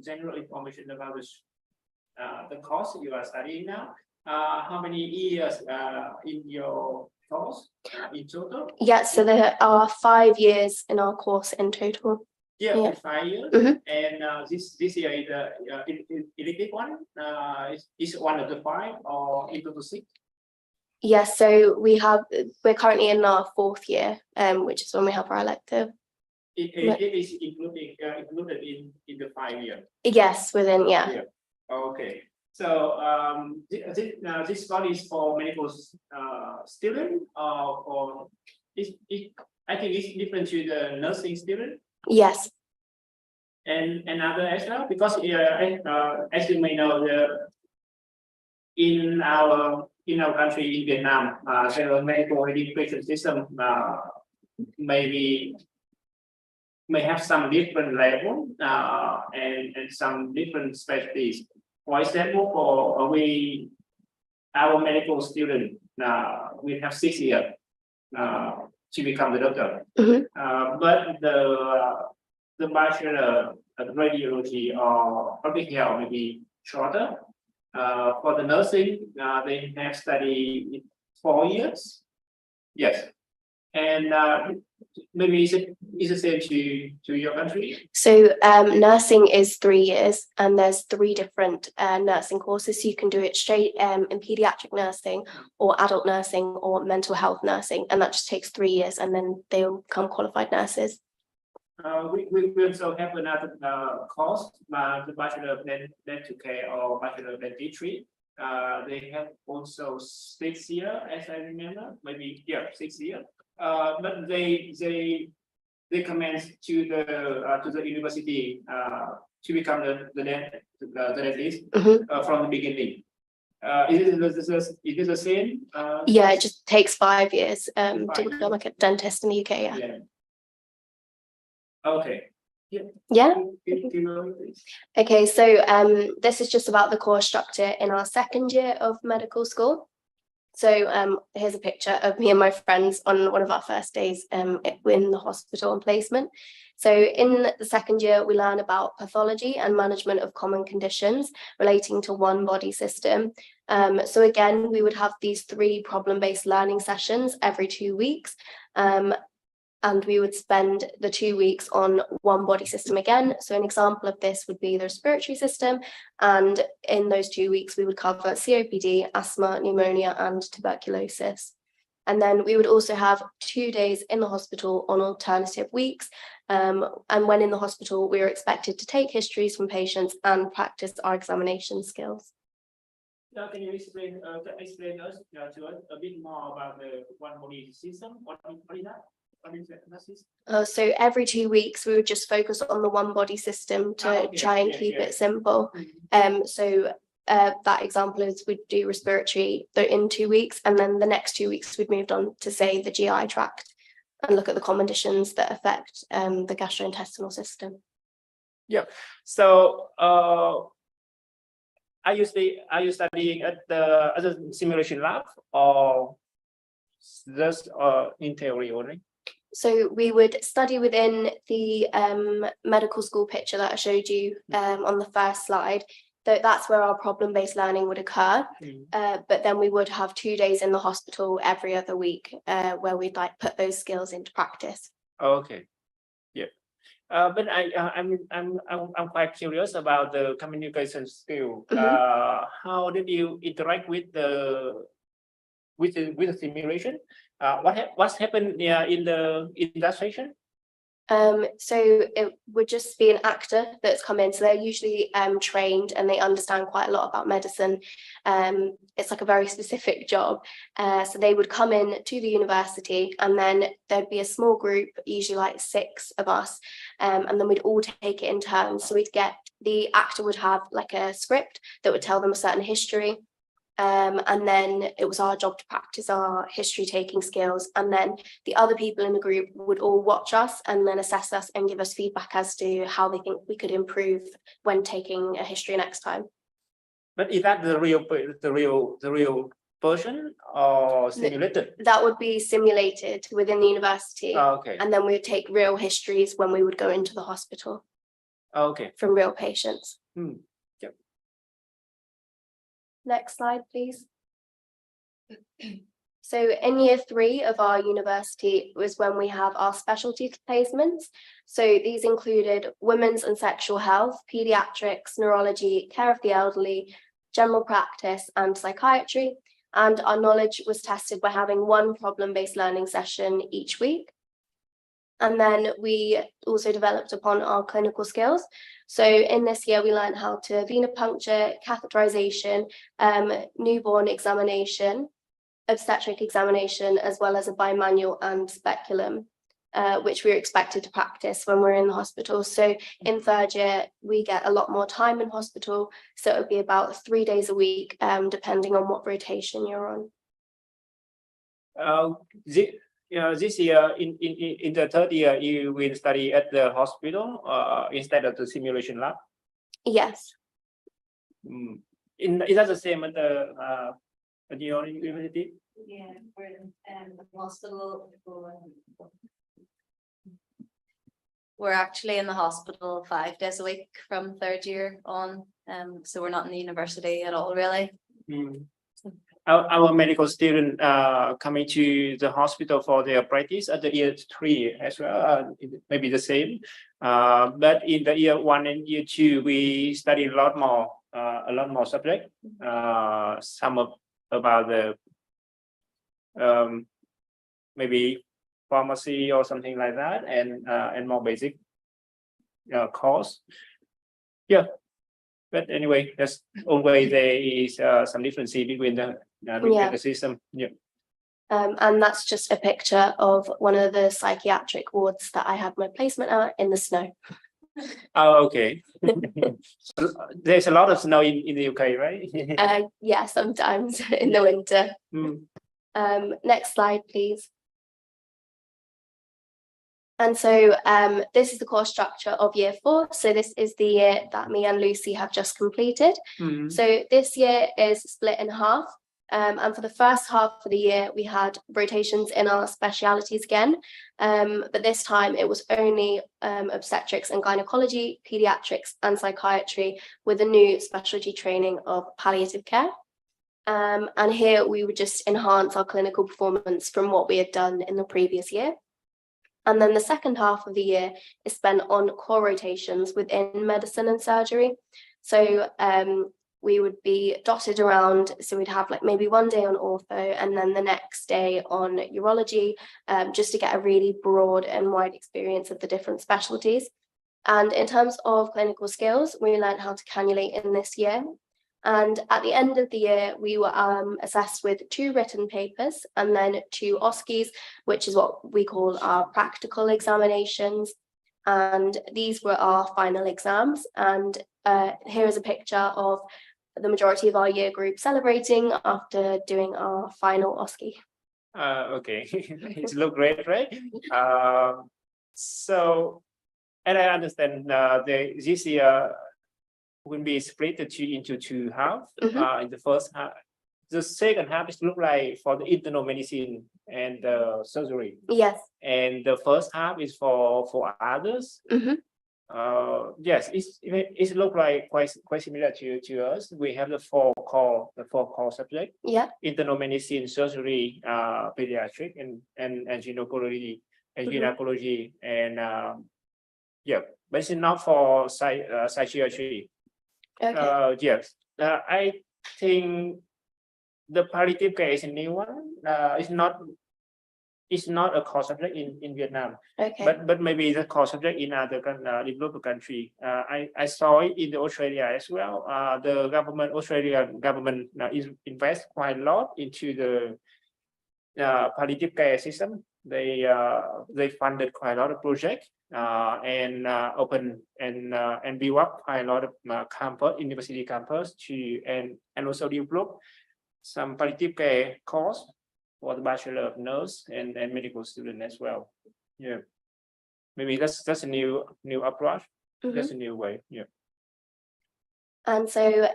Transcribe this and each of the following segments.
general information about the course you are studying now. How many years in your course in total? Yeah, so there are 5 years in our course in total. Yeah, Yeah. 5 years. Mhm. And this year is the elective one. Is one of the 5 or into the 6? Yes, so we're currently in our 4th year, which is when we have our elective. It is included in the 5 year. Yes, within, yeah. Yeah. Okay. So this study is for medical student or I think it's different to the nursing student Yes. and other as well, because as you may know, in our country, in Vietnam, the medical education system may have some different level and some different specialties. For example, for our medical student, we have 6 years to become the doctor. Mhm. But the bachelor of radiology or public health may be shorter. For the nursing, they have studied 4 years. Yes, and maybe is the same to your country? So nursing is 3 years, and there's 3 different nursing courses. So you can do it straight in pediatric nursing or adult nursing or mental health nursing, and that just takes 3 years, and then they'll become qualified nurses. We also have another course, the Bachelor of Dental Care or Bachelor of Dentistry. They have also 6 years, as I remember, maybe 6 years. But they commence to the university to become the dentist from the beginning. Is it the same? Yeah, it just takes 5 years to 5 become like a dentist in the UK. Yeah. Yeah. Okay. Yeah. Give me, please. Okay, so this is just about the course structure in our 2nd year of medical school. So here's a picture of me and my friends on one of our first days in the hospital and placement. So in the 2nd year, we learn about pathology and management of common conditions relating to one body system. So again, we would have these 3 problem-based learning sessions every 2 weeks. And we would spend the 2 weeks on one body system again. So an example of this would be the respiratory system. And in those 2 weeks, we would cover COPD, asthma, pneumonia, and tuberculosis. And then we would also have 2 days in the hospital on alternative weeks. And when in the hospital, we were expected to take histories from patients and practice our examination skills. Can you explain us to us a bit more about the one body system? What is that? So every 2 weeks we would just focus on the one body system to try and keep it simple. So that example is we'd do respiratory in 2 weeks, and then the next 2 weeks we'd moved on to say the GI tract and look at the common conditions that affect the gastrointestinal system. Yeah. So are you studying at the simulation lab or just in theory only? So we would study within the medical school picture that I showed you on the first slide. That's where our problem-based learning would occur. But then we would have 2 days in the hospital every other week where we'd put those skills into practice. Okay. Yeah. But I'm quite curious about the communication skill. How did you interact with the simulation? What's happened in the illustration? So it would just be an actor that's come in. So they're usually trained and they understand quite a lot about medicine. It's like a very specific job. So they would come in to the university, and then there'd be a small group, usually 6 of us, and then we'd all take it in turns. So the actor would have a script that would tell them a certain history. And then it was our job to practice our history taking skills, and then the other people in the group would all watch us and then assess us and give us feedback as to how they think we could improve when taking a history next time. But is that the real person or simulated? That would be simulated within the university. Okay. And then we would take real histories when we would go into the hospital. Okay. from real patients. Yep. Next slide, please. So in year 3 of our university was when we have our specialty placements. So these included women's and sexual health, pediatrics, neurology, care of the elderly, general practice, and psychiatry. And our knowledge was tested by having one problem-based learning session each week. And then we also developed upon our clinical skills. So in this year, we learned how to venipuncture, catheterization, newborn examination, obstetric examination, as well as a bimanual and speculum, which we're expected to practice when we're in the hospital. So in 3rd year, we get a lot more time in hospital. So it would be about 3 days a week, depending on what rotation you're on. This year in the 3rd year, you will study at the hospital instead of the simulation lab. Yes. Is that the same at your university? Yeah, we're in the hospital. We're actually in the hospital 5 days a week from 3rd year on. So we're not in the university at all, really. Our medical student coming to the hospital for their practice at the year 3 as well, maybe the same. But in the year 1 and year 2, we study a lot more subject. Some about the maybe pharmacy or something like that, and more basic course. Yeah. But anyway, that's always there is some difference between the system. Yeah. And that's just a picture of one of the psychiatric wards that I had my placement at in the snow. Oh, okay. So there's a lot of snow in the UK, right? Yeah, sometimes in the winter. Next slide, please. And so this is the course structure of year 4. So this is the year that me and Lucy have just completed. So this year is split in half. And for the first half of the year, we had rotations in our specialities again. But this time it was only obstetrics and gynecology, pediatrics and psychiatry, with a new specialty training of palliative care. And here we would just enhance our clinical performance from what we had done in the previous year. And then the second half of the year is spent on core rotations within medicine and surgery. So we would be dotted around. So we'd have like maybe one day on ortho and then the next day on urology, just to get a really broad and wide experience of the different specialties. And in terms of clinical skills, we learned how to cannulate in this year. And at the end of the year, we were assessed with 2 written papers and then 2 OSCEs, which is what we call our practical examinations. And these were our final exams. And here is a picture of the majority of our year group celebrating after doing our final OSCE. Okay, it looks great, right? So, and I understand this year will be split into 2 halves. In the first half, the second half is look like for the internal medicine and surgery. Yes. And the first half is for others. Yes, it look like quite similar to us. We have the 4 core subject. Yeah. Internal medicine, surgery, pediatric, and gynecology, and yeah, but it's not for psychiatry. Okay. Yes, I think the palliative care is a new one. It's not a core subject in Vietnam. Okay. But maybe the core subject in other developed country. I saw it in Australia as well. The Australian government invest quite a lot into the palliative care system. They funded quite a lot of projects and open and build up quite a lot of university campus and also develop some palliative care course for the Bachelor of Nurse and medical student as well. Yeah, maybe that's a new approach. That's a new way. Yeah. And so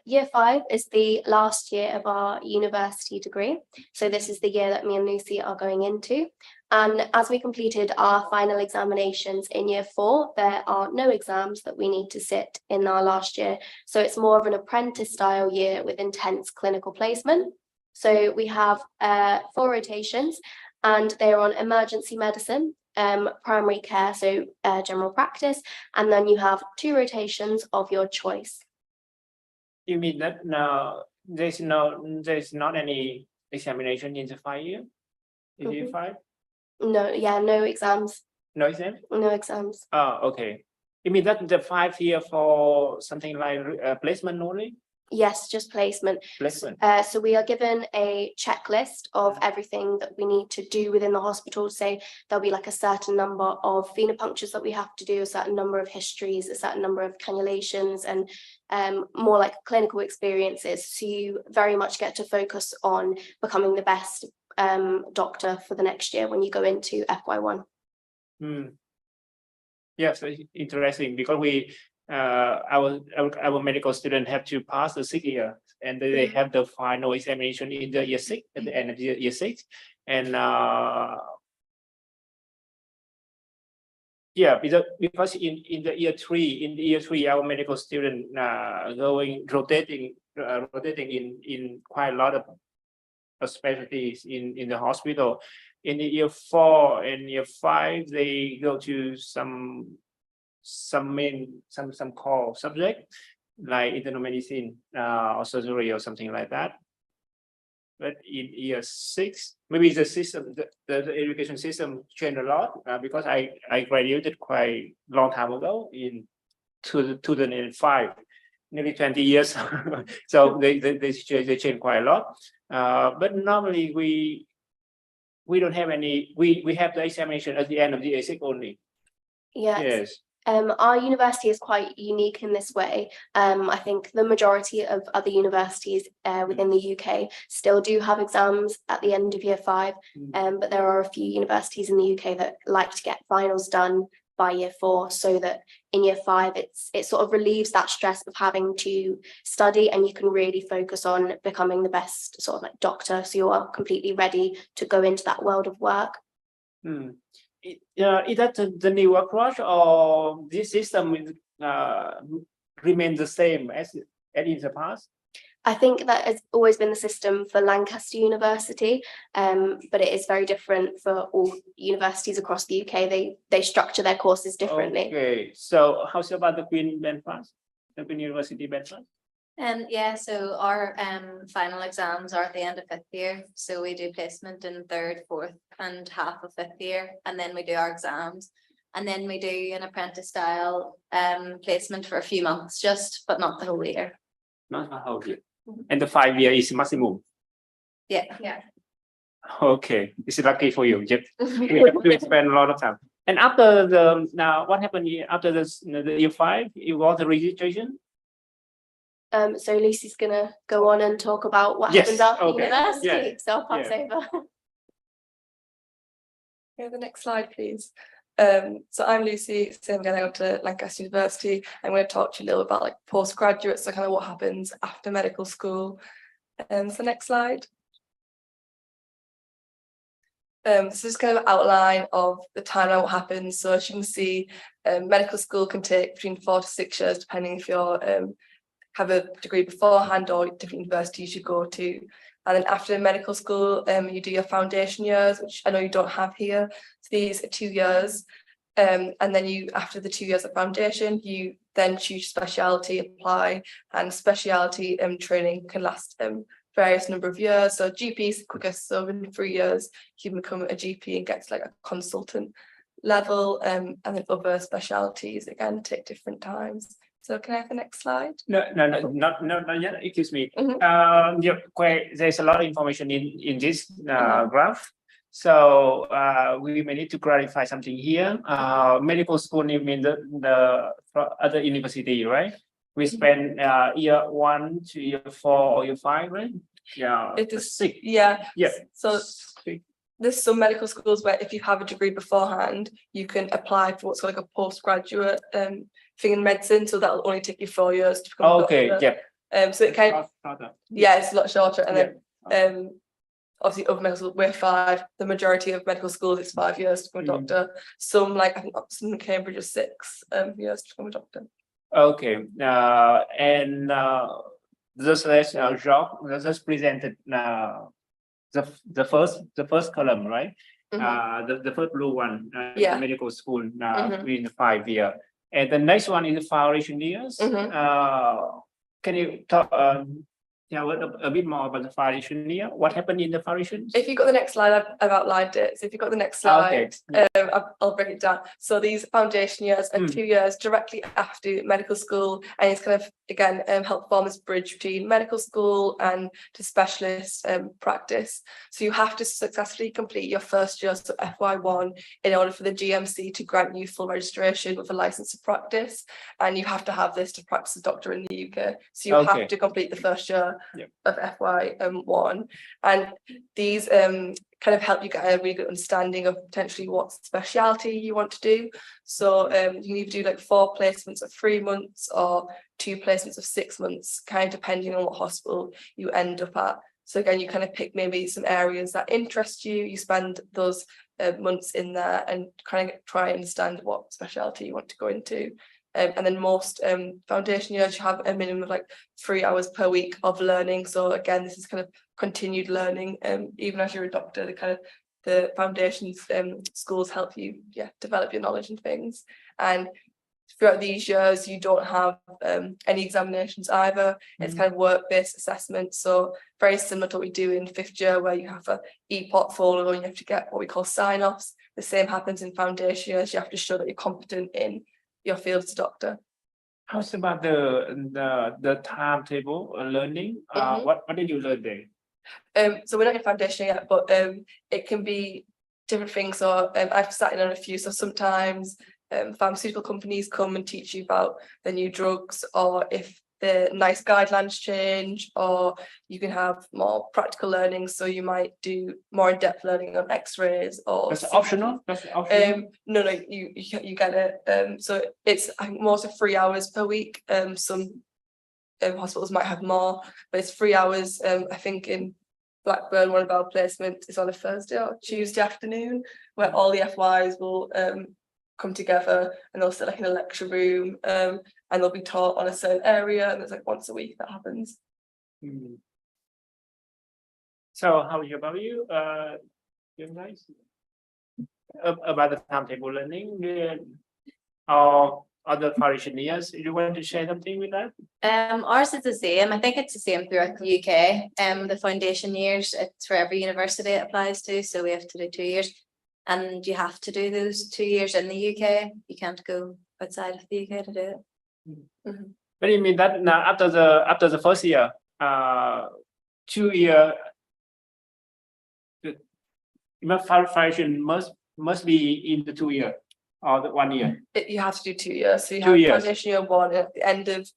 year 5 is the last year of our university degree. So this is the year that me and Lucy are going into. And as we completed our final examinations in year 4, there are no exams that we need to sit in our last year. So it's more of an apprentice style year with intense clinical placement. So we have 4 rotations, and they're on emergency medicine, primary care, so general practice, and then you have 2 rotations of your choice. You mean that no, there's not any examination in the 5 year? In year Mhm. 5? No, yeah, no exams, No exam? no exams. Oh, okay. You mean that the 5 year for something like placement only? Yes, just placement. Placement. So we are given a checklist of everything that we need to do within the hospital. Say there'll be like a certain number of venipunctures that we have to do, a certain number of histories, a certain number of cannulations, and more like clinical experiences. So you very much get to focus on becoming the best doctor for the next year when you go into FY1. Yes, interesting, because we our medical student have to pass the 6 year, and they have the final examination in the year 6 at the end of year 6, and yeah, because in the year 3 our medical student rotating in quite a lot of specialties in the hospital. In the year 4 and year 5, they go to some core subject like internal medicine or surgery or something like that. But in year 6, maybe the system, the education system changed a lot, because I graduated quite long time ago in 2005, nearly 20 years. So they change quite a lot. But normally we don't have any. We have the examination at the end of the year 6 only. Yes. Our university is quite unique in this way. I think the majority of other universities within the UK still do have exams at the end of year 5, but there are a few universities in the UK that like to get finals done by year 4, so that in year 5 it sort of relieves that stress of having to study, and you can really focus on becoming the best sort of like doctor, so you are completely ready to go into that world of work. Is that the new approach, or this system remains the same as in the past? I think that has always been the system for Lancaster University, but it is very different for all universities across the UK. They structure their courses differently. Okay, so how's about the Queen Belfast, the Queen University Belfast? Yeah, so our final exams are at the end of 5th year. So we do placement in 3rd, 4th, and half of 5th year, and then we do our exams, and then we do an apprentice style placement for a few months, just, but not the whole year. Not the whole year. And the 5 year is maximum. Yeah. Okay, it's lucky for you. Just we have to spend a lot of time. And after now, what happened after the year 5? You got the registration. So Lucy's gonna go on and talk about what Yes, happens after okay. university. Yeah, So I'll pass over. Yeah, the next slide, please. So I'm Lucy, so I'm going to go to Lancaster University. I'm going to talk to you a little about like postgraduate, so kind of what happens after medical school. So next slide. This is kind of an outline of the timeline, what happens. So as you can see, medical school can take between 4 to 6 years, depending if you're have a degree beforehand or different universities you go to. And then after medical school, you do your foundation years, which I know you don't have here. So these are 2 years. And then you, after the 2 years of foundation, you then choose specialty, apply, and specialty training can last various number of years. So GP is the quickest, so in 3 years, you can become a GP and get to like a consultant level, and then other specialties, again, take different times. So can I have the next slide? No, not yet. Excuse me. Mhm. There's a lot of information in this graph. So we may need to clarify something here. Medical school, you mean the other university, right? We spend year 1 to year 4 or year 5, right? Yeah. It is 6. Yeah. Yeah. So 6. there's some medical schools where if you have a degree beforehand, you can apply for what's called like a postgraduate thing in medicine. So that'll only take you 4 years to become a Okay. doctor. Yeah. So it kind of, Shorter. yeah, it's a lot shorter. And then obviously of medical school, we're 5. The majority of medical schools it's 5 years to become a doctor. Some like I think Oxford and Cambridge is 6 years to become a doctor. Okay, and this is Jacques just presented the first column, right? The first blue one, Yeah. the medical school Mhm. in 5 year, and the next one is the foundation years. Can you talk tell a bit more about the foundation year? What happened in the foundation? If you've got the next slide, I've outlined it. So if you've got the next slide, I'll break it down. So these foundation years are 2 years directly after medical school, and it's kind of again help form this bridge between medical school and to specialist practice. So you have to successfully complete your first year, so FY1, in order for the GMC to grant you full registration with a license to practice, and you have to have this to practice as a doctor in the UK. So you have to complete the first year of FY1, and these kind of help you get a really good understanding of potentially what specialty you want to do. So you can either do like 4 placements of 3 months or 2 placements of 6 months, kind of depending on what hospital you end up at. So again, you kind of pick maybe some areas that interest you. You spend those months in there and kind of try and understand what specialty you want to go into. And then most foundation years, you have a minimum of like 3 hours per week of learning. So again, this is kind of continued learning. Even as you're a doctor, the foundations schools help you develop your knowledge and things. And throughout these years, you don't have any examinations either. It's kind of work-based assessment. So very similar to what we do in 5th year, where you have a e-portfolio and you have to get what we call sign-offs. The same happens in foundation years. You have to show that you're competent in your field as a doctor. How's about the timetable learning? What did you learn there? So we're not in foundation yet, but it can be different things. So I've sat in on a few. So sometimes pharmaceutical companies come and teach you about the new drugs, or if the NICE guidelines change, or you can have more practical learning. So you might do more in-depth learning on X-rays or. That's optional. No, you get it. So it's I think more to 3 hours per week. Some hospitals might have more, but it's 3 hours. I think in Blackburn, one of our placements is on a Thursday or Tuesday afternoon, where all the FYs will come together and they'll sit like in a lecture room, and they'll be taught on a certain area, and there's like once a week that happens. So how about you guys? About the timetable learning or other foundation years, you want to share something with that? Ours is the same. I think it's the same throughout the UK. The foundation years, it's for every university it applies to, so we have to do 2 years. And you have to do those 2 years in the UK. You can't go outside of the UK to do it. But you mean that now after the first year, 2 year, the foundation must be in the 2 year or the 1 year. You have to do 2 years. So you 2 have years. foundation year 1, and at the end of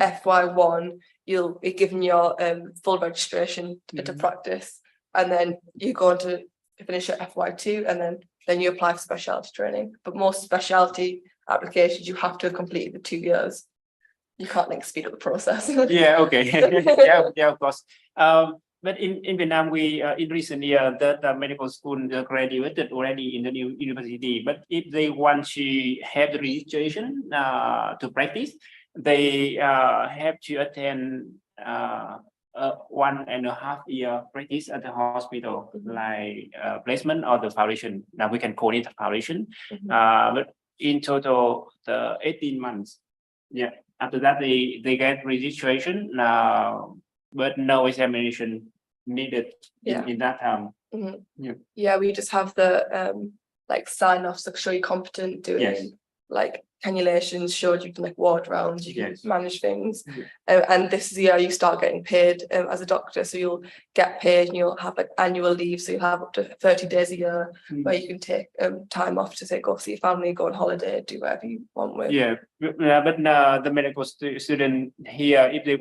FY1, you'll be given your full registration to practice, and then you go on to finish your FY2, and then you apply for specialty training. But most specialty applications, you have to have completed the 2 years. You can't like speed up the process. Yeah, okay. yeah, of course. But in Vietnam, we in recent year the medical school graduated already in the new university. But if they want to have the registration to practice, they have to attend 1.5 year practice at the hospital, like placement or the foundation. Now we can call it a foundation. But in total, the 18 months. Yeah. After that, they get registration, but no examination needed in that time. Yeah, we just have the like sign-offs to show you're competent doing like cannulations, showed you can like ward rounds, you can manage things. And this is the year you start getting paid as a doctor. So you'll get paid and you'll have like annual leave. So you'll have up to 30 days a year where you can take time off to say go see your family, go on holiday, do whatever you want with. But the medical student here, if they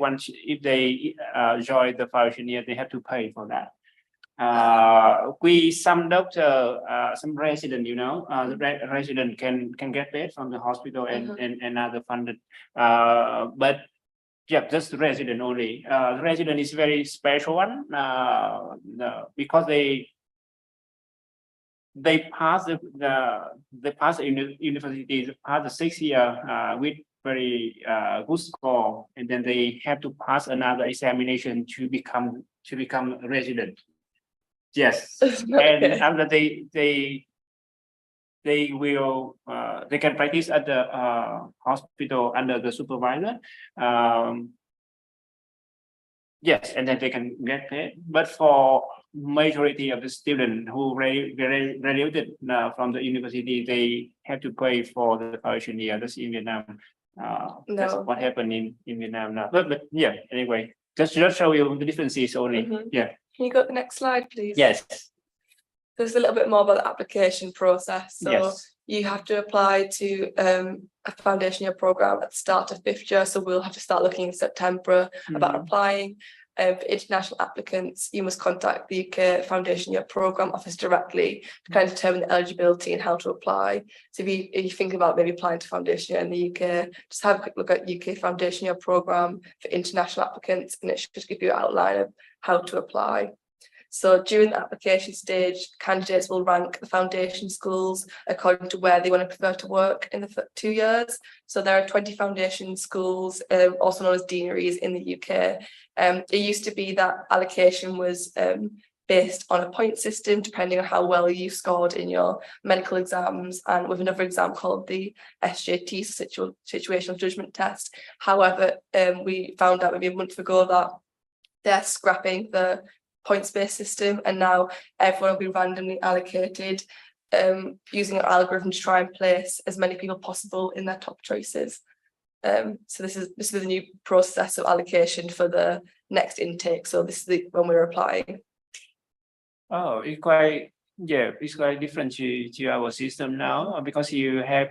join the foundation year, they have to pay for that. Some doctor, some resident, the resident can get paid from the hospital and other funded. But Yeah, just the resident only. The resident is very special one, because they pass they pass university, they pass the 6 year with very good score, and then they have to pass another examination to become a resident. Yes, and after they will they can practice at the hospital under the supervisor. Yes, and then they can get paid. But for majority of the students who graduated from the university, they have to pay for the tuition year. That's in Vietnam. That's No. what happened in Vietnam now. But yeah, anyway, just show you the differences only. Mhm. Yeah. Can you go to the next slide, please? Yes. There's a little bit more about the application process. So Yes. you have to apply to a foundation year program at the start of 5th year. So we'll have to start looking in September about Mhm. applying. For international applicants, you must contact the UK Foundation Year Programme Office directly to kind of determine the eligibility and how to apply. So if you think about maybe applying to Foundation Year in the UK, just have a quick look at UK Foundation Year Programme for international applicants, and it should just give you an outline of how to apply. So during the application stage, candidates will rank the foundation schools according to where they want to prefer to work in the 2 years. So there are 20 foundation schools, also known as deaneries in the UK. It used to be that allocation was based on a point system, depending on how well you scored in your medical exams, and with another exam called the SJT, Situational Judgment Test. However, we found out maybe a month ago that they're scrapping the points-based system, and now everyone will be randomly allocated using an algorithm to try and place as many people possible in their top choices. So this is the new process of allocation for the next intake. So this is when we're applying. Oh, it's quite different to our system now, because you have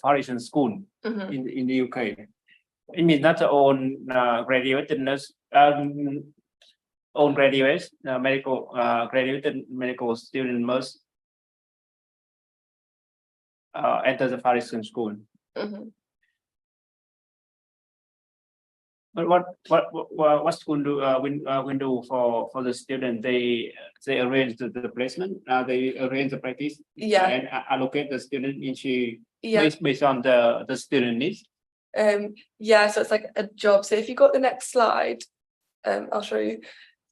foundation school Mhm. in the UK. It means not all graduated nurse, all graduates, medical graduated medical student must enter the foundation school. Mhm. But what school do when do for the student? They arrange the placement. They arrange the practice. Yeah. And allocate the student into Yeah. based on the student needs. Yeah, so it's like a job. So if you go to the next slide, I'll show you.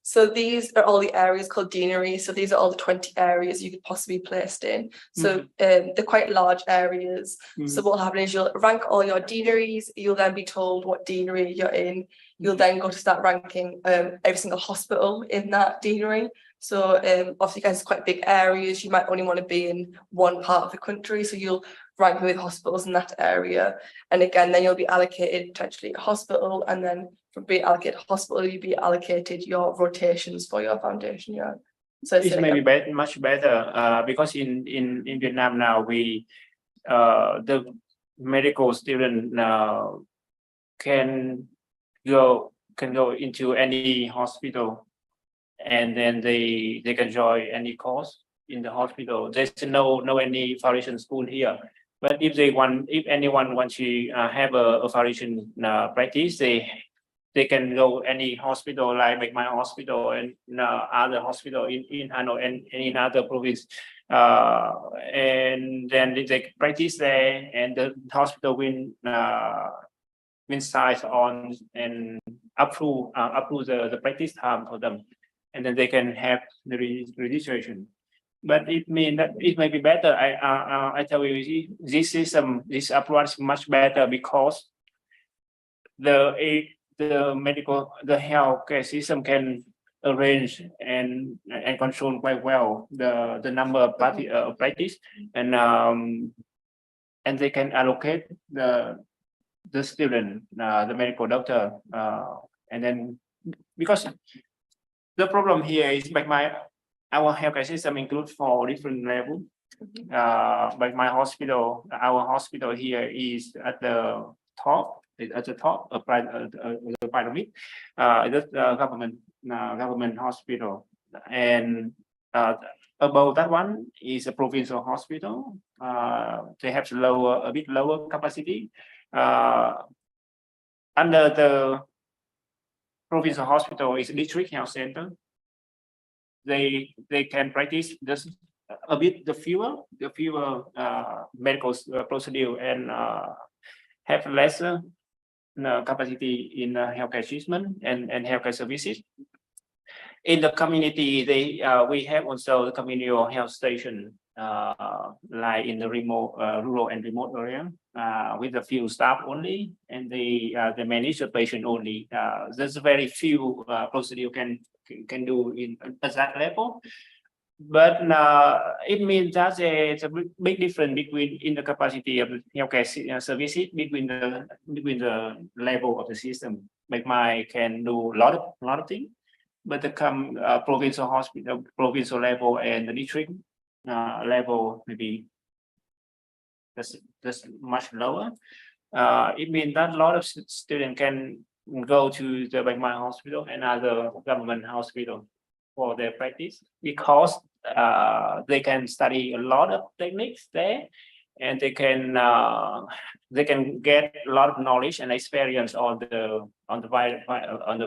So these are all the areas called deaneries. So these are all the 20 areas you could possibly be placed in. So they're quite large areas. So what will happen is you'll rank all your deaneries. You'll then be told what deanery you're in. You'll then go to start ranking every single hospital in that deanery. So obviously, guys, it's quite big areas. You might only want to be in one part of the country. So you'll rank with hospitals in that area. And again, then you'll be allocated potentially a hospital, and then from being allocated hospital, you'll be allocated your rotations for your foundation year. So It's maybe much better because in Vietnam now we the medical student now can go into any hospital, and then they can join any course in the hospital. There's no any foundation school here. But if anyone wants to have a foundation practice, they can go any hospital like my hospital and other hospital in Hanoi and in other province, and then they practice there, and the hospital will size on and approve the practice time for them, and then they can have the registration. But it means that it may be better. I tell you, this system, this approach is much better because the healthcare system can arrange and control quite well the number of practice, and they can allocate the student, the medical doctor, and then because the problem here is like our healthcare system includes 4 different levels. Like our hospital here is at the top. At the top of the pyramid, the government hospital, and above that one is a provincial hospital. They have a bit lower capacity. under the provincial hospital is district health center. They can practice this a bit the fewer medical procedure and have lesser capacity in healthcare treatment and healthcare services. In the community, we have also the community health station, like in the remote, rural and remote area, with a few staff only, and they manage the patient only. There's very few procedure can do at that level. But it means that it's a big difference in the capacity of the healthcare services between the level of the system. Bach-Mai can do a lot of things, but the provincial hospital, provincial level and the district level maybe that's much lower. It means that a lot of students can go to the Bach-Mai hospital and other government hospital for their practice, because they can study a lot of techniques there, and they can get a lot of knowledge and experience on the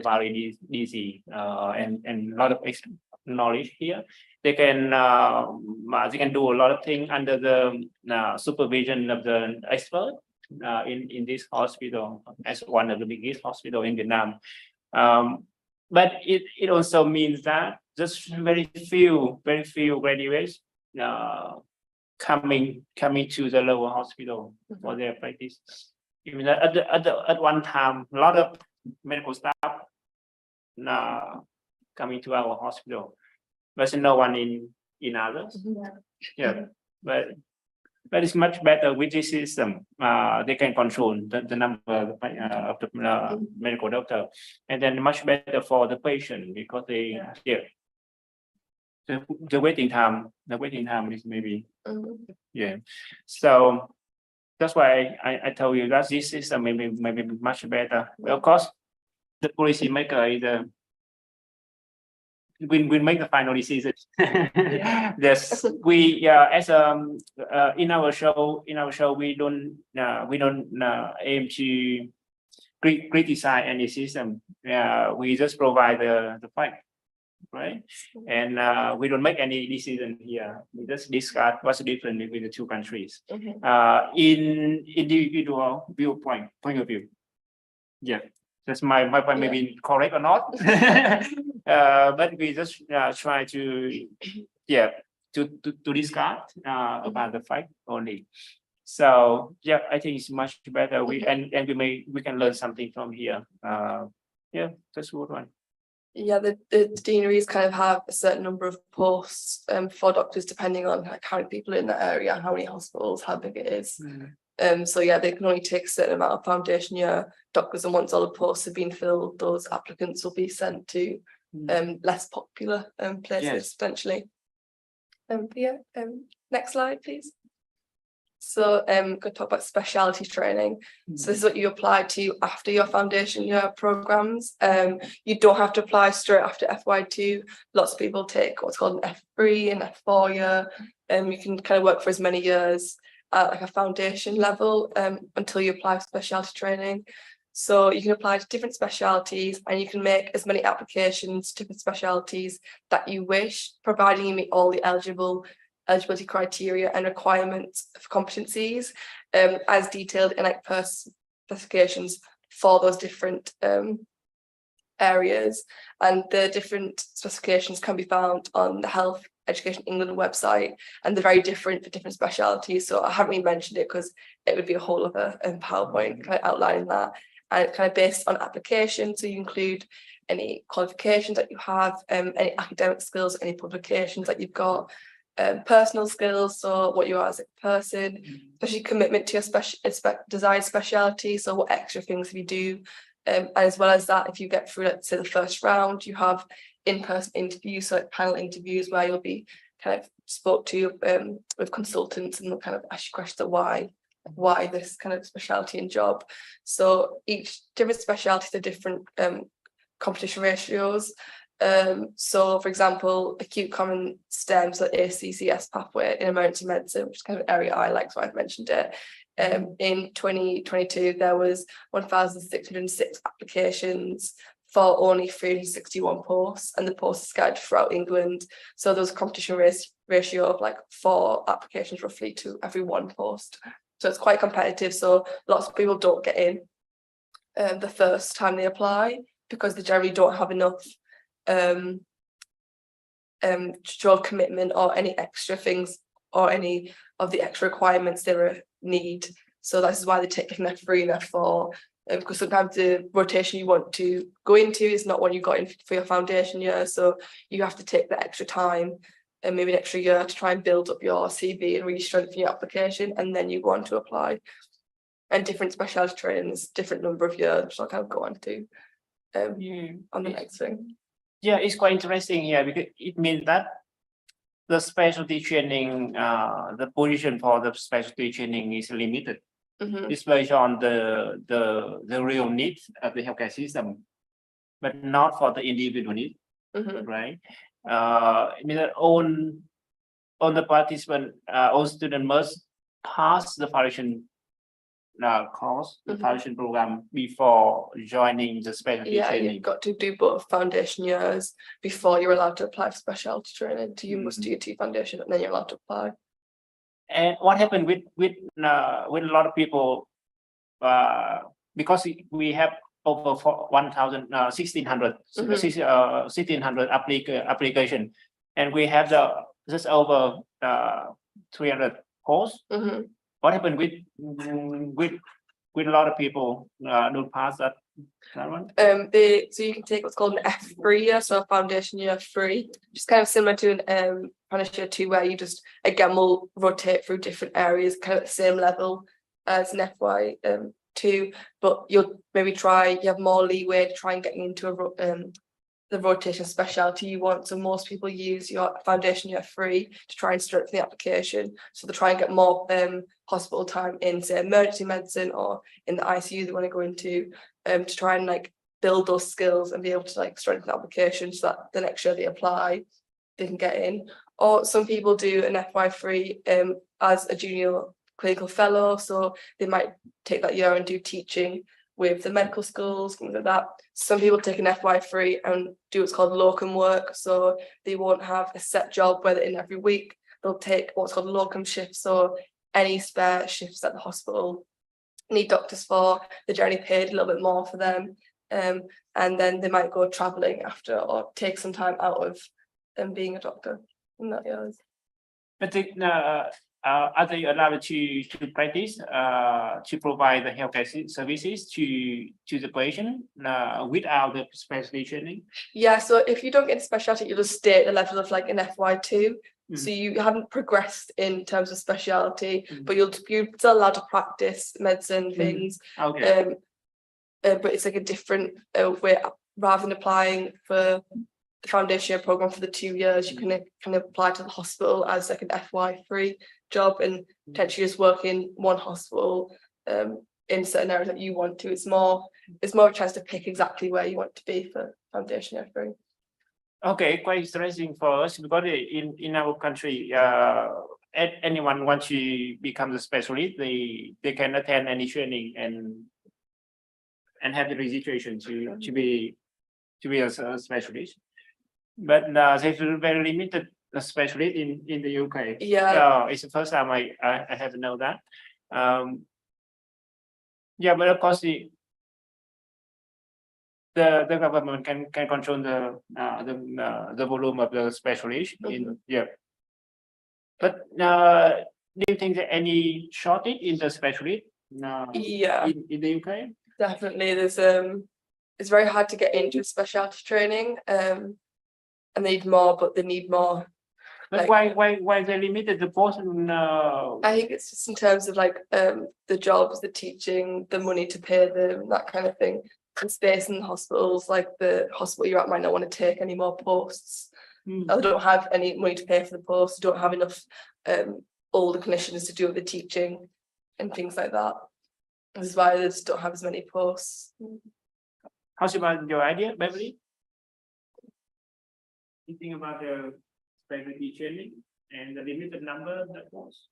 various disease and a lot of knowledge here. They can do a lot of things under the supervision of the expert in this hospital, as one of the biggest hospital in Vietnam. But it also means that just very few graduates coming to the lower hospital for their practice. Even at one time, a lot of medical staff coming to our hospital, but no one in others. Yeah, but it's much better with this system. They can control the number of the medical doctor, and then much better for the patient, because the waiting time is maybe So that's why I told you that this system maybe much better. Well, of course, the policy maker is we make the final decision. Yes, we as in our show we don't aim to criticize any system. We just provide the fact, right? And we don't make any decision here. We just discuss what's different between the two countries. In individual point of view. Yeah. That's my point, maybe correct or not. But we just try to discuss about the fact only. So yeah, I think it's much better. We can learn something from here. That's a good one. Yeah, the deaneries kind of have a certain number of posts for doctors, depending on like how many people in that area, how many hospitals, how big it is. So yeah, they can only take a certain amount of foundation year doctors, and once all the posts have been filled, those applicants will be sent to less popular places potentially. Next slide, please. So I'm going to talk about specialty training. So this is what you apply to after your foundation year programs. You don't have to apply straight after FY2. Lots of people take what's called an F3 and F4 year. You can kind of work for as many years at like a foundation level until you apply for specialty training. So you can apply to different specialties, and you can make as many applications to different specialties that you wish, providing you meet all the eligibility criteria and requirements of competencies as detailed in like specifications for those different areas. And the different specifications can be found on the Health Education England website, and they're very different for different specialties. So I haven't even mentioned it because it would be a whole other PowerPoint kind of outlining that. And it's kind of based on application, so you include any qualifications that you have, any academic skills, any publications that you've got, personal skills, so what you are as a person, especially commitment to your desired specialty, so what extra things have you do, and as well as that, if you get through, let's say, the first round, you have in-person interviews, so like panel interviews where you'll be kind of spoke to with consultants, and they'll kind of ask you questions of why this kind of specialty and job. So each different specialties are different competition ratios. So for example, acute common STEM, so ACCS pathway in emergency medicine, which is kind of an area I like, so I've mentioned it, In 2022, there was 1,606 applications for only 361 posts, and the posts are scattered throughout England. So there was a competition ratio of like 4 applications roughly to every 1 post. So it's quite competitive. So lots of people don't get in the first time they apply because they generally don't have enough show commitment or any extra things or any of the extra requirements they need. So that's why they take an F3 and F4, because sometimes the rotation you want to go into is not what you got in for your foundation year. So you have to take the extra time and maybe an extra year to try and build up your CV and really strengthen your application, and then you go on to apply. And different specialty trainings, different number of years, which I'll kind of go on to on the next thing. Yeah, it's quite interesting here because it means that the specialty training, the position for the specialty training is limited. It's based on the real needs of the healthcare system, but not for the individual need, right? I mean that all the participant, all students must pass the foundation course, the foundation program before joining the specialty training. You've got to do both foundation years before you're allowed to apply for specialty training. So you must do your 2 foundation and then you're allowed to apply. And what happened with a lot of people, because we have over 1,600 application, and we have just over 300 posts. What happened with a lot of people don't pass that one? So you can take what's called an F3 year, so a foundation year 3, just kind of similar to an foundation year 2, where you just again will rotate through different areas, kind of at the same level as an FY 2, but you'll maybe you have more leeway to try and get into the rotation specialty you want. So most people use your foundation year 3 to try and strengthen the application. So they try and get more hospital time in, say, emergency medicine or in the ICU they want to go into, to try and like build those skills and be able to like strengthen the application so that the next year they apply, they can get in. Or some people do an FY3 as a junior clinical fellow, so they might take that year and do teaching with the medical schools, things like that. Some people take an FY3 and do what's called locum work, so they won't have a set job where they're in every week. They'll take what's called locum shifts, so any spare shifts that the hospital need doctors for, they're generally paid a little bit more for them, and then they might go travelling after or take some time out of being a doctor in that years. But are they allowed to practice to provide the healthcare services to the patient without the specialty training? Yeah, so if you don't get a specialty, you'll just stay at the level of like an FY2. So you haven't progressed in terms of specialty, but you're still allowed to practice medicine things. Okay. But it's like a different way. Rather than applying for the foundation year program for the 2 years, you can apply to the hospital as like an FY3 job and potentially just work in one hospital in certain areas that you want to. It's more a chance to pick exactly where you want to be for foundation year 3. Okay, quite interesting for us because in our country, anyone wants to become a specialist, they can attend any training and have the registration to be a specialist. But they feel very limited specialist in the UK. Yeah. It's the first time I have to know that. Yeah, but of course the government can control the volume of the specialists But do you think that any shortage in the specialist in the UK? Definitely. There's it's very hard to get into specialty training, and they need more, but they need more. But why they limited the portion? I think it's just in terms of like the jobs, the teaching, the money to pay them, that kind of thing. And space in the hospitals, like the hospital you're at might not want to take any more posts. Or they don't have any money to pay for the posts, don't have enough older clinicians to do the teaching and things like that. This is why they just don't have as many posts. How's about your idea, Beverly? You think about the specialty training and the limited number that was?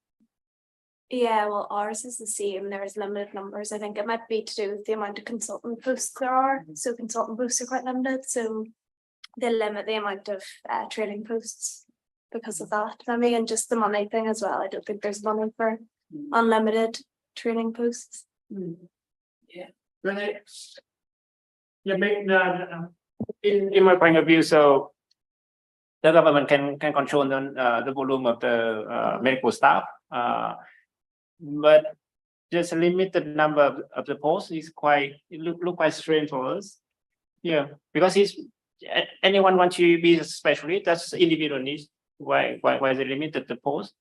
Yeah, well, ours is the same. There's limited numbers. I think it might be to do with the amount of consultant posts there are. So consultant posts are quite limited, so they limit the amount of training posts because of that. I mean, and just the money thing as well. I don't think there's money for unlimited training posts. Right. Yeah, in my point of view, so the government can control the volume of the medical staff, but just a limited number of the posts is look quite strange for us. Yeah, because anyone want to be a specialist, that's individual needs. Why they limited the post?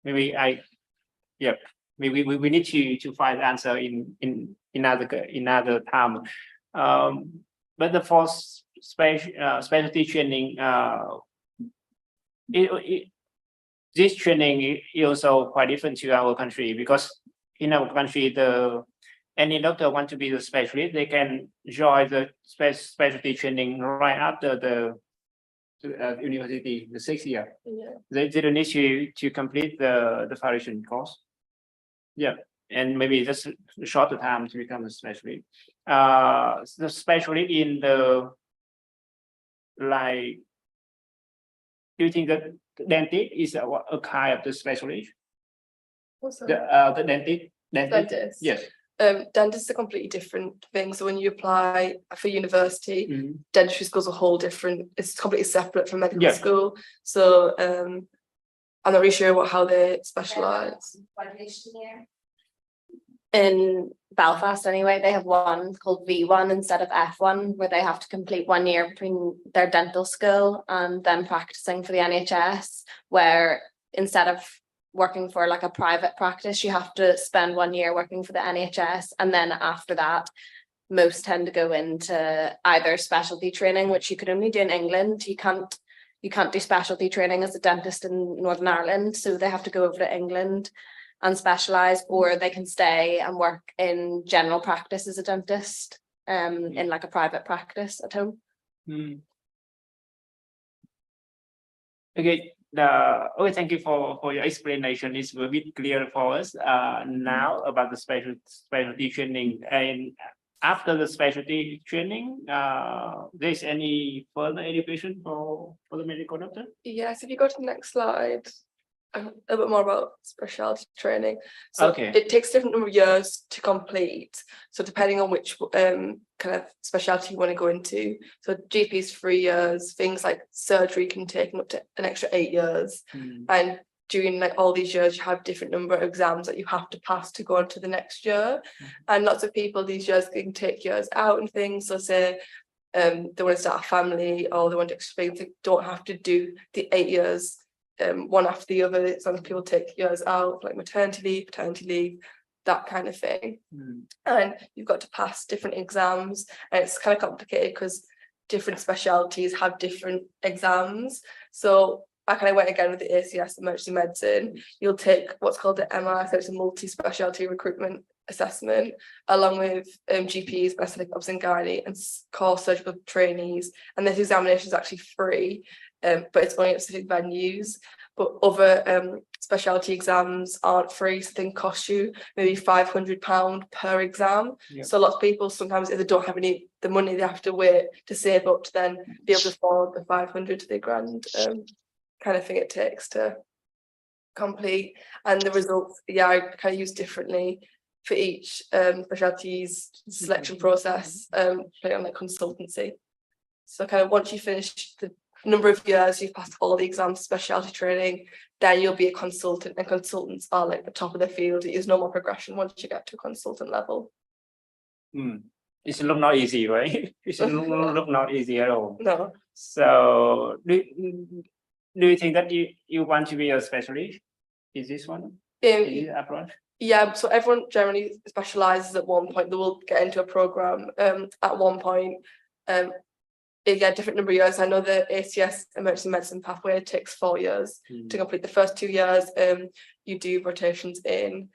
Maybe maybe we need to find answer in another time. But the for specialty training, this training is also quite different to our country, because in our country, any doctor want to be the specialist, they can join the specialty training right after the university, the 6th year. Yeah. They don't need to complete the foundation course. Yeah, and maybe just a shorter time to become a specialist. The specialist in the, like, do you think that dentist is a kind of the specialist? What's that? The dentist? Dentist. Yes. Dentist is a completely different thing. So when you apply for university, Mhm. dentistry school's a whole different, it's completely separate from medical Yeah. school. So I'm not really sure how they specialise. In Belfast anyway, they have one called V1 instead of F1, where they have to complete 1 year between their dental school and then practicing for the NHS, where instead of working for like a private practice, you have to spend 1 year working for the NHS, and then after that most tend to go into either specialty training, which you could only do in England. You can't do specialty training as a dentist in Northern Ireland, so they have to go over to England and specialise, or they can stay and work in general practice as a dentist, in like a private practice at home. Okay. Okay, thank you for your explanation. It's a bit clear for us now about the specialty training. And after the specialty training, there's any further education for the medical doctor? Yes, if you go to the next slide, a little bit more about specialty training. So Okay. it takes a different number of years to complete. So depending on which kind of specialty you want to go into. So GP is 3 years, things like surgery can take up to an extra 8 years. And during like all these years, you have different number of exams that you have to pass to go on to the next year. And lots of people these years can take years out and things. So say they want to start a family, or they want to experience, they don't have to do the 8 years one after the other. Some people take years out, like maternity leave, paternity leave, that kind of thing. And you've got to pass different exams, and it's kind of complicated because different specialties have different exams. So I kind of went again with the ACS emergency medicine. You'll take what's called the MR, so it's a multi-specialty recruitment assessment, along with GPs, anaesthetic obs and gynae, and core surgical trainees. And this examination is actually free, but it's only at specific venues. But other specialty exams aren't free, so they can cost you maybe £500 per exam. Yep. So lots of people, sometimes if they don't have the money, they have to wait to save up to then be able to afford the 500 to the grand kind of thing it takes to complete. And the results, I kind of use differently for each specialty's selection process, depending on like consultancy. So kind of once you finish the number of years you've passed all the exams, specialty training, then you'll be a consultant, and consultants are like the top of the field. There's no more progression once you get to a consultant level. It's not easy, right? It's not easy at all. No. So do you think that you want to be a specialist? Is this one? Is it approach? Yeah, so everyone generally specialises at one point. They will get into a programme at one point. Again, different number of years. I know the ACS emergency medicine pathway takes 4 years to complete. The first 2 years, you do rotations in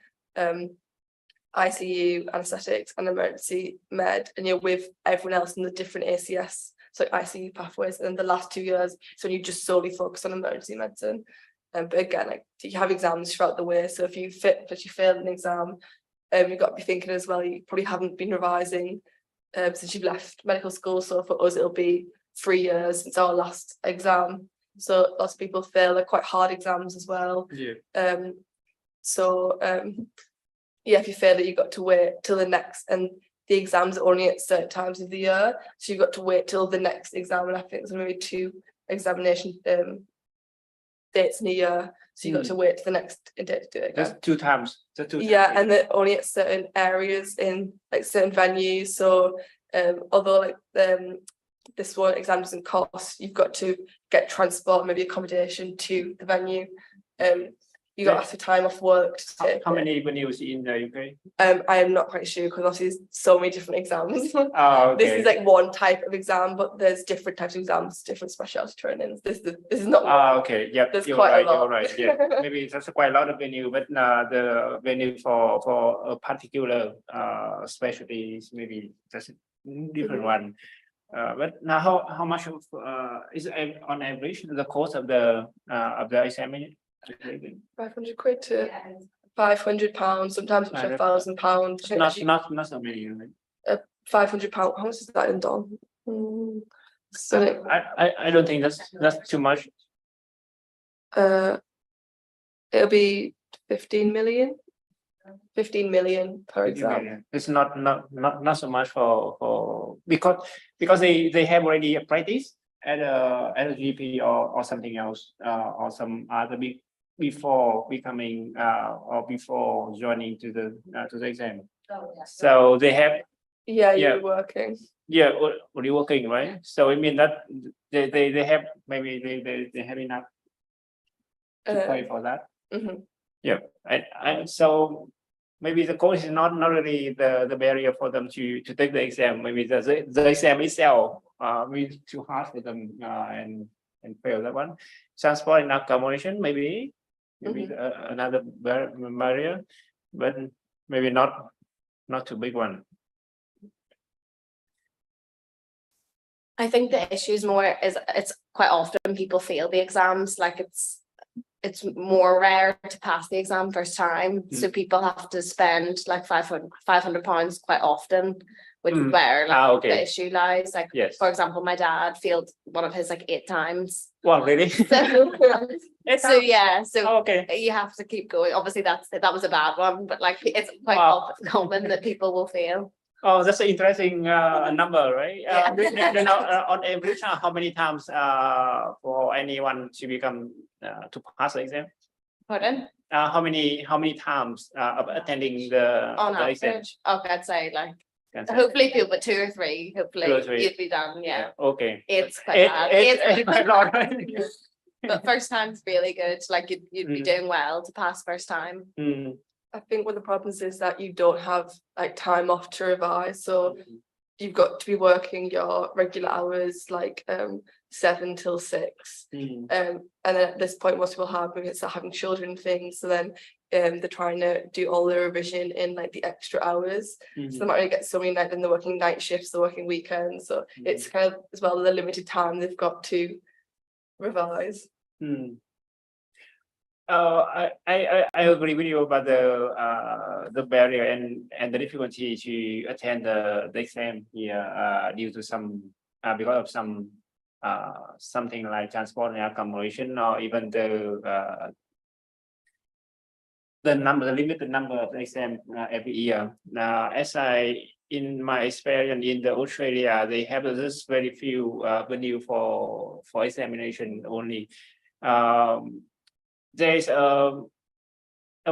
ICU, anaesthetics, and emergency med, and you're with everyone else in the different ACS, so ICU pathways. And the last 2 years, so you just solely focus on emergency medicine. But again, like you have exams throughout the way. So if you fail an exam, you've got to be thinking as well, you probably haven't been revising since you've left medical school. So for us, it'll be 3 years since our last exam. So lots of people fail. They're quite hard exams as well. Yeah. Yeah, if you fail it, you've got to wait till the next, and the exams are only at certain times of the year. So you've got to wait till the next exam, and I think there's maybe 2 examination dates in a year. So you've got to wait till the next date to do it again. That's 2 times. That's 2 Yeah, times. and they're only at certain areas in like certain venues. So although like this one exam doesn't cost, you've got to get transport, maybe accommodation to the venue. You got to ask for time off work to take How it. many venues in the UK? I am not quite sure because obviously there's so many different exams. Oh, okay. This is like one type of exam, but there's different types of exams, different specialty trainings. This is not one. Okay, yeah, There's you're quite a right, lot. you're right, yeah. Maybe that's quite a lot of venue, but the venue for a particular specialty is maybe just a different one. But now how much of is on average the cost of the examination? 500 quid to £500, sometimes up to Right. £1,000. Not so many, right? £500. How much is that in done? So like, I don't think that's too much. it'll be 15 million. 15 million per exam. It's not so much for because they have already a practice at a GP or something else or some other big before becoming or before joining to the exam. So they have Yeah, Yeah. you're working. already working, right? So I mean that they have maybe they have enough to pay for that. Mhm. Yeah, and so maybe the course is not really the barrier for them to take the exam. Maybe the exam itself maybe too hard for them and fail that one. Transport and accommodation maybe another barrier, but maybe not too big one. I think the issue is more is it's quite often people fail the exams, like it's more rare to pass the exam first time. So people have to spend like £500 quite often, which is where like Okay. the issue lies. Like Yes. for example, my dad failed one of his like 8 times. Well, really? So yeah, so Okay. you have to keep going. Obviously that was a bad one, but like it's quite Wow. common that people will fail. Oh, that's an interesting number, right? Yeah. Do you know, on average, how many times for anyone to become to pass the exam? Pardon? How many times of attending the On exam? average, okay, I'd say like Can say. hopefully few, but 2 or 3, hopefully 2 or 3. you'd be done, yeah. Okay. It's quite Eight- bad. eight- It's eight quite a lot, right? but first time's really good, like you'd be Mm. doing well to pass first time. Mm. I think one of the problems is that you don't have like time off to revise. So you've got to be working your regular hours, like 7 till 6. Mm. And then at this point, most people have maybe start having children and things. So then they're trying to do all their revision in like the extra hours. So they might only get so many nights, then they're working night shifts, they're working weekends. So it's kind of as well the limited time they've got to revise. Mm. I agree with you about the barrier and the difficulty to attend the exam here due to some because of some something like transport and accommodation or even the limited number of exam every year. As in my experience in the Australia, they have just very few venue for examination only. There is a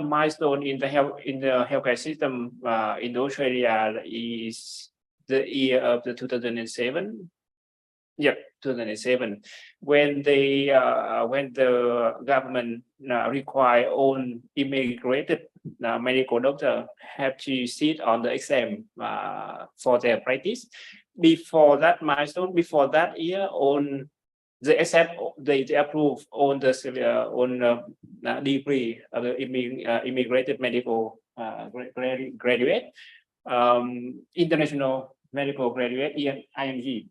milestone in the healthcare system in Australia is the year of the 2007. Yep, 2007, when the government require all immigrated medical doctor have to sit on the exam for their practice. Before that milestone, before that year, on they accept, they approve on the degree of the immigrated medical graduate, international medical graduate, IMG.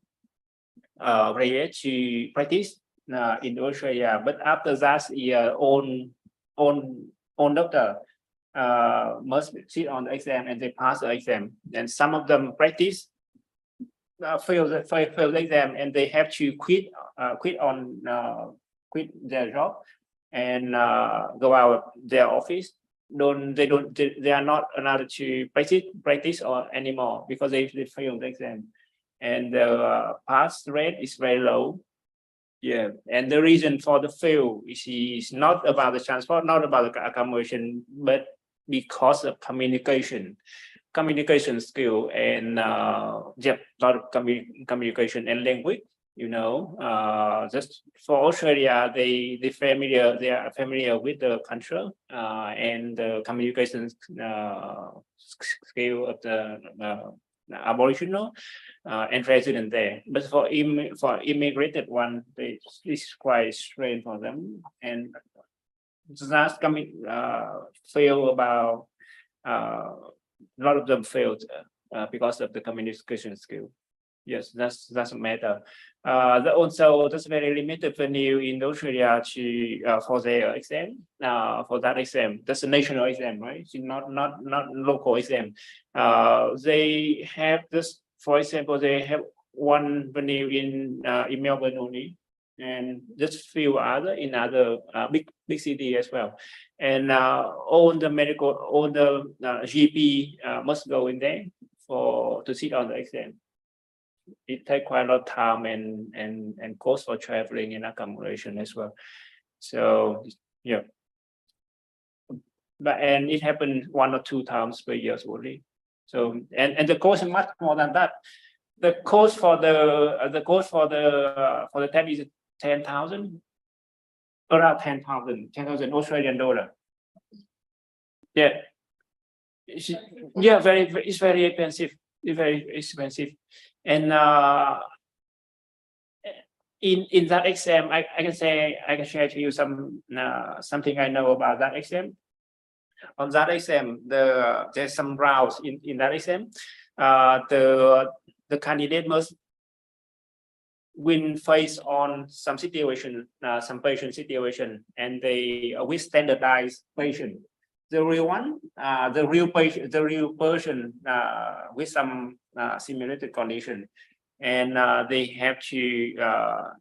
Graduate to practice in Australia. But after that year, own doctor must sit on the exam and they pass the exam. And some of them practice fail the exam and they have to quit their job and go out their office. They are not allowed to practice or anymore because they failed the exam, and the pass rate is very low. Yeah, and the reason for the fail is not about the transport, not about the accommodation, but because of communication skill and yeah, lot of communication and language. Just for Australia, they are familiar with the culture and the communication skill of the Aboriginal and resident there. But for immigrated one, it's quite strange for them. And that's fail about a lot of them failed because of the communication skill. Yes, that's a matter. Also, that's very limited venue in Australia to for their exam. For that exam, that's a national exam, right? It's not local exam. They have this, for example, they have one venue in Melbourne only, and just few other in other big city as well. And all the GP must go in there to sit on the exam. It takes quite a lot of time and cost for traveling and accommodation as well. So yeah, and it happened 1 or 2 times per year only. So and the cost is much more than that. The cost for the test is 10,000, around 10,000 Australian dollar. Yeah, it's very expensive. It's very expensive. And in that exam, I can share to you something I know about that exam. On that exam, there's some rounds in that exam. The candidate must win face on some situation, some patient situation, and they with standardized patient. The real one, the real person with some simulated condition, and they have to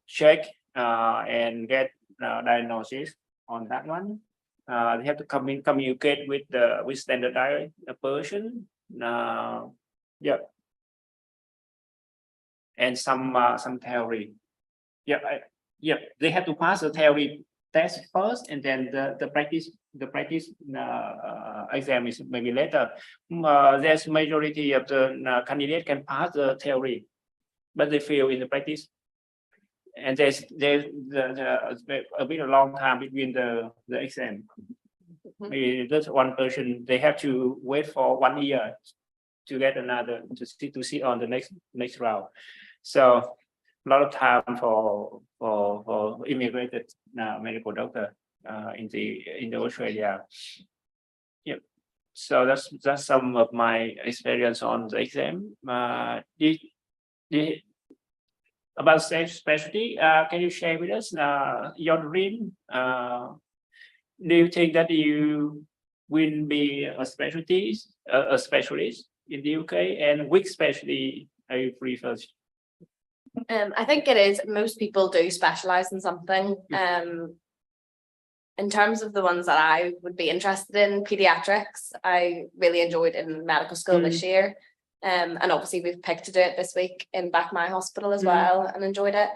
check and get diagnosis on that one. They have to communicate with standardized person. Yeah, and some theory. Yeah, they have to pass the theory test first, and then the practice exam is maybe later. There's majority of the candidate can pass the theory, but they fail in the practice. And there's a bit of long time between the exam. Maybe that's one person, they have to wait for 1 year to get another to sit on the next round. So a lot of time for immigrated medical doctor in the Australia. Yep. So that's some of my experience on the exam. About specialty, can you share with us your dream? Do you think that you will be a specialist in the UK, and which specialty are you prefer? I think it is. Most people do specialize in something. In terms of the ones that I would be interested in, pediatrics, I really enjoyed in medical school this year. And obviously we've picked to do it this week in Back My Hospital as well, and enjoyed it.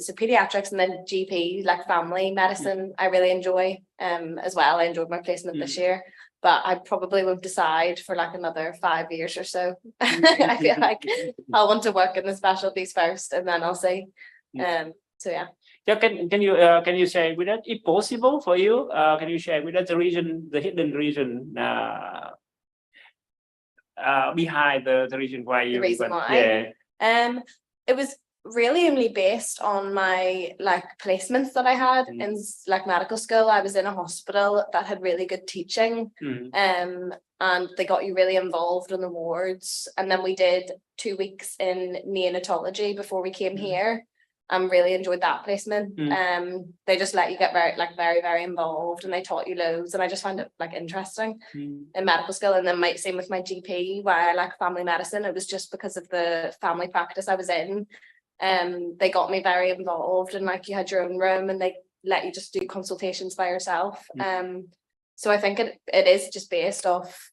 So pediatrics, and then GP, like family medicine, I really enjoy as well. I enjoyed my placement this year, but I probably won't decide for like another 5 years or so. I feel like I'll want to work in the specialties first, and then I'll see. So yeah. Yeah, can you share with us, if possible for you? Can you share with us the hidden reason behind the reason why you? The reason why? Yeah. It was really only based on my like placements that I had in like medical school. I was in a hospital that had really good teaching, and they got you really involved in the wards. And then we did 2 weeks in neonatology before we came here. and really enjoyed that placement. Mm. They just let you get very involved, and they taught you loads, and I just found it like interesting in medical school. And then same with my GP, why I like family medicine. It was just because of the family practice I was in. They got me very involved, and like you had your own room, and they let you just do consultations by yourself. So I think it is just based off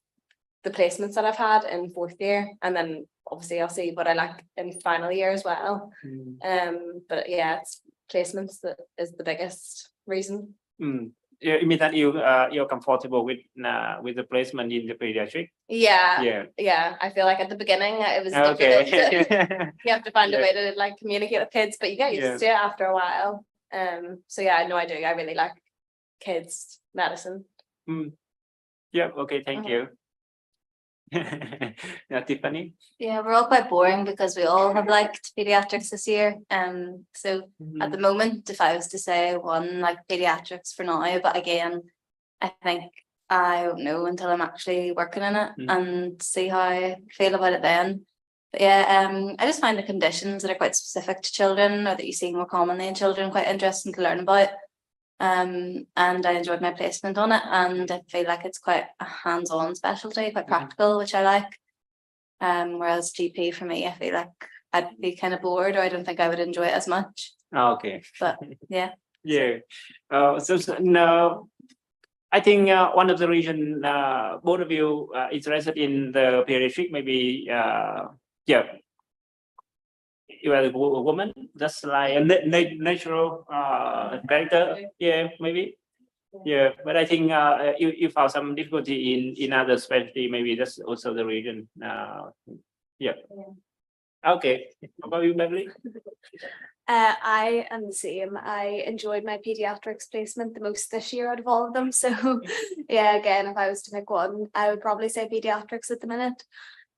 the placements that I've had in 4th year, and then obviously I'll see what I like in final year as well. But yeah, it's placements that is the biggest reason. Yeah, you mean that you're comfortable with the placement in the pediatric? Yeah, I feel like at the beginning it was difficult. Okay. You have to find a Yeah. way to like communicate with kids, but you get used to it after a while. So yeah, no, I do. I really like kids medicine. Yeah. Okay. Thank you. Now, Tiffany. Yeah, we're all quite boring because we all have liked pediatrics this year. So at the moment, if I was to say one, like pediatrics for now, but again, I think I don't know until I'm actually working in it and see how I feel about it then. But yeah, I just find the conditions that are quite specific to children, or that you see more commonly in children, quite interesting to learn about. And I enjoyed my placement on it, and I feel like it's quite a hands-on specialty, quite practical, which I like. Whereas GP for me, I feel like I'd be kind of bored, or I don't think I would enjoy it as much. Okay. But yeah. Yeah. No, I think one of the reason both of you interested in the pediatric, maybe you are a woman, that's like a natural character. Yeah, maybe. Yeah, but I think you found some difficulty in other specialty. Maybe that's also the reason. Yeah. Okay. How about you, Beverly? I am the same. I enjoyed my pediatrics placement the most this year out of all of them. So yeah, again, if I was to pick one, I would probably say pediatrics at the minute.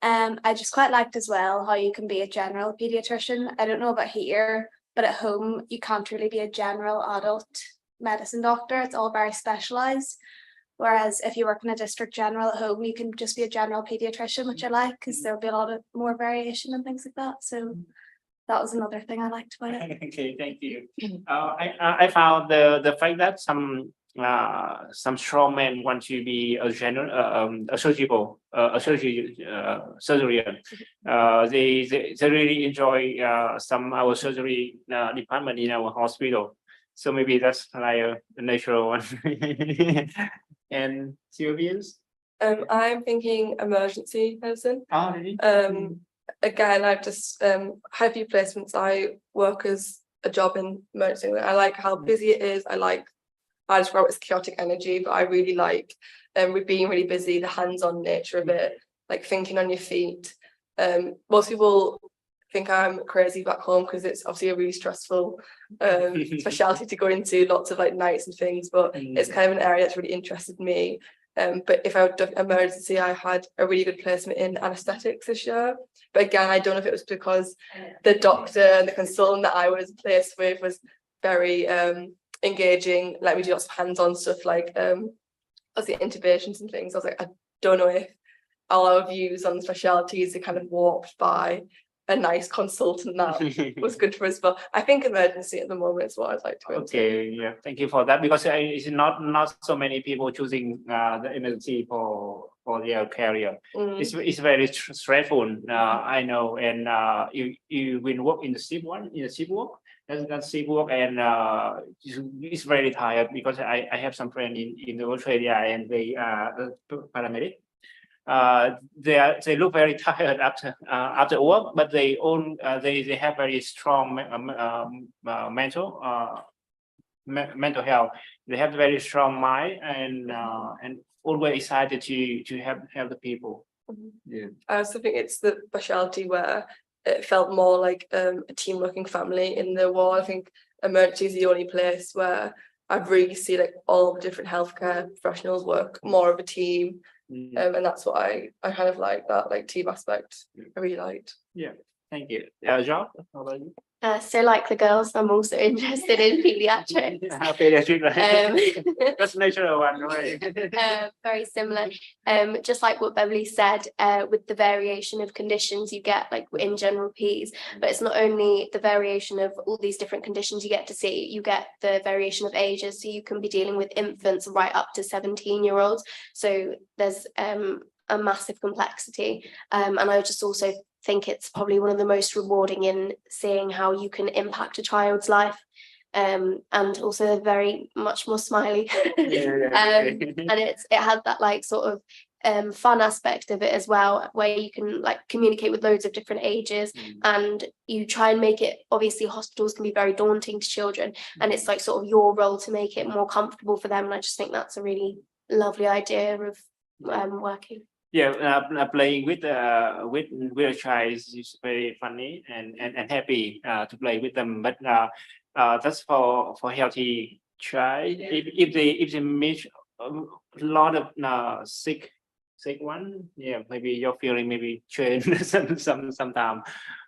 I just quite liked as well how you can be a general pediatrician. I don't know about here, but at home you can't really be a general adult medicine doctor. It's all very specialized. Whereas if you work in a district general at home, you can just be a general pediatrician, which I like because there'll be a lot of more variation and things like that. So that was another thing I liked about it. Okay, thank you. I found the fact that some strong men want to be a general a surgical surgeon. They really enjoy some our surgery department in our hospital. So maybe that's like a natural one. And Sylvia's? I'm thinking emergency medicine. Oh, really? Again, I've just had a few placements. I work as a job in emergency. I like how busy it is. I describe it as chaotic energy, but I really like with being really busy, the hands-on nature of it, like thinking on your feet. Most people think I'm crazy back home because it's obviously a really stressful specialty to go into, lots of like nights and things, but it's kind of an area that's really interested me. But if I would do emergency, I had a really good placement in anaesthetics this year. But again, I don't know if it was because the doctor and the consultant that I was placed with was very engaging, like we do lots of hands-on stuff, like obviously intubations and things. I was like, I don't know if all our views on specialties are kind of warped by a nice consultant that was good for us. But I think emergency at the moment is what I'd like to go into. Okay, yeah, thank you for that, because it's not so many people choosing the emergency for their career. It's very stressful. I know, and you will work in the ship work. That's ship work, and it's very tired, because I have some friends in Australia, and they are paramedic. They look very tired after work, but they have very strong mental health. They have very strong mind, and always excited to help the people. Yeah. I also think it's the specialty where it felt more like a team working family in the ward. I think emergency is the only place where I really see like all the different healthcare professionals work more of a team. And that's what I kind of like, that like team aspect. I really liked. Yeah, thank you. Jean, how about you? So like the girls, I'm also interested in pediatrics. Pediatric, right? Um, That's natural one, right? very similar. Just like what Beverly said, with the variation of conditions you get like in general P's, but it's not only the variation of all these different conditions you get to see, you get the variation of ages. So you can be dealing with infants right up to 17-year-olds. So there's a massive complexity. And I just also think it's probably one of the most rewarding in seeing how you can impact a child's life. And also they're very much more smiley. And it has that like sort of fun aspect of it as well, where you can like communicate with loads of different ages, and you try and make it, obviously hospitals can be very daunting to children, and it's like sort of your role to make it more comfortable for them. And I just think that's a really lovely idea of working. Yeah, playing with a child is very funny and happy to play with them. But that's for healthy child. If they meet a lot of sick one, yeah, maybe your feeling maybe change sometime.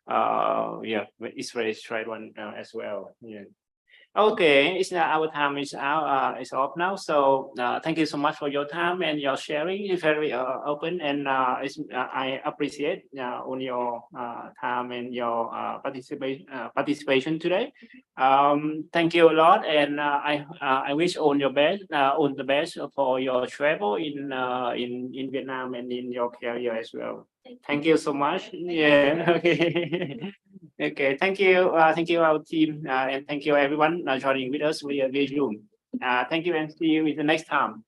Yeah, but it's very straight one as well. Yeah. Okay, it's our time is out. It's off now. So thank you so much for your time and your sharing. It's very open, and I appreciate on your time and your participation today. Thank you a lot, and I wish all the best for your travel in Vietnam and in your career as well. Thank you so much. Yeah. Okay. Okay. Thank you. Thank you our team, and thank you everyone joining with us via Zoom. Thank you, and see you in the next time.